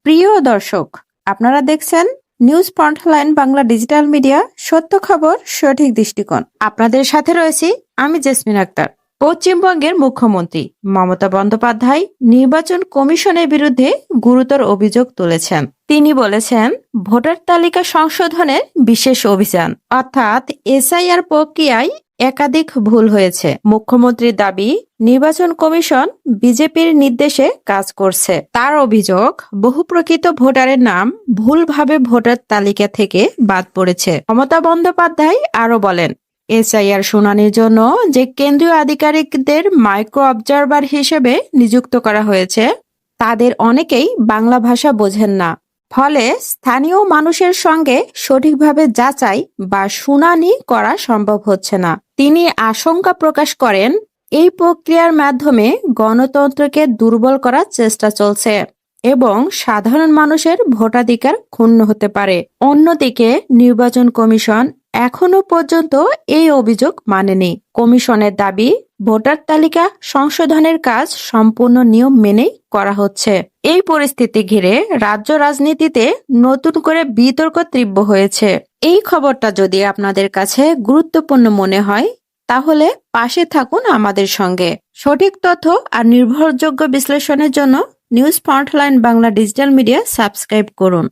প্রিয় দর্শক, আপনারা দেখছেন news frontline Bangla digital media, সত্য খবর সঠিক দৃষ্টিকোণ। আপনাদের সাথে রয়েছি আমি জেসমিন আক্তার। পশ্চিমবঙ্গের মুখ্যমন্ত্রী মমতা বন্দ্যোপাধ্যায় নির্বাচন কমিশনের বিরুদ্ধে গুরুতর অভিযোগ তুলেছেন। তিনি বলেছেন, ভোটার তালিকা সংশোধনের বিশেষ অভিযান অর্থাৎ এসআইআর প্রক্রিয়ায় একাধিক ভুল হয়েছে। মুখ্যমন্ত্রীর দাবি, নির্বাচন কমিশন বিজেপির নির্দেশে কাজ করছে। তার অভিযোগ, বহু প্রকৃত ভোটারের নাম ভুলভাবে ভোটার তালিকা থেকে বাদ পড়েছে। মমতা বন্দ্যোপাধ্যায় আরো বলেন, এসআইআর শুনানির জন্য যে কেন্দ্রীয় আধিকারিকদের মাইক্রো অবজারভার হিসেবে নিযুক্ত করা হয়েছে, তাদের অনেকেই বাংলা ভাষা বোঝেন না। ফলে স্থানীয় মানুষের সঙ্গে সঠিকভাবে যাচাই বা শুনানি করা সম্ভব হচ্ছে না। তিনি আশঙ্কা প্রকাশ করেন, এই প্রক্রিয়ার মাধ্যমে গণতন্ত্রকে দুর্বল করার চেষ্টা চলছে এবং সাধারণ মানুষের ভোটাধিকার ক্ষুণ্ণ হতে পারে। অন্যদিকে নির্বাচন কমিশন এখনো পর্যন্ত এই অভিযোগ মানেনি। কমিশনের দাবি, ভোটার তালিকা সংশোধনের কাজ সম্পূর্ণ নিয়ম মেনেই করা হচ্ছে। এই পরিস্থিতি ঘিরে রাজ্য রাজনীতিতে নতুন করে বিতর্ক তীব্র হয়েছে। এই খবরটা যদি আপনাদের কাছে গুরুত্বপূর্ণ মনে হয়, তাহলে পাশে থাকুন আমাদের সঙ্গে। সঠিক তথ্য আর নির্ভরযোগ্য বিশ্লেষণের জন্য news frontline Bangla digital media subscribe করুন।